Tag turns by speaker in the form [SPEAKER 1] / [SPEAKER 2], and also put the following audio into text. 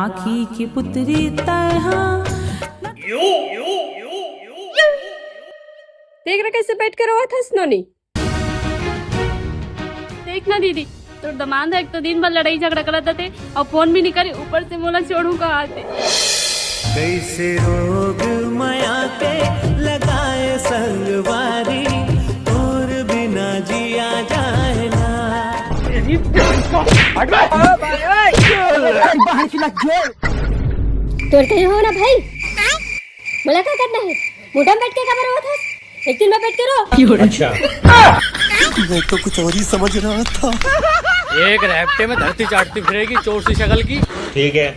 [SPEAKER 1] राखी की पुत्री तैहा।
[SPEAKER 2] देख रहा कैसे बैठ कर रोआ था स्नोनी। देख ना दीदी, तो दमाद है, एक तो दिन भर लड़ाई झगड़ा करते थे और फोन भी नहीं करे, ऊपर से मोला छोड़ू का आते।
[SPEAKER 3] कैसे रोग माया पे लगाए संगवारी, और बिना जिया जाए ना।
[SPEAKER 2] तोर कहीं हो ना भाई, बोला क्या करना है? मुठा बैठ के खबर हुआ था, एक दिन में बैठ के रो।
[SPEAKER 3] अच्छा, मैं तो कुछ और ही समझ रहा था।
[SPEAKER 4] एक रैप्टे में धरती चाटती फिरेगी चोर सी शक्ल की।
[SPEAKER 3] ठीक है।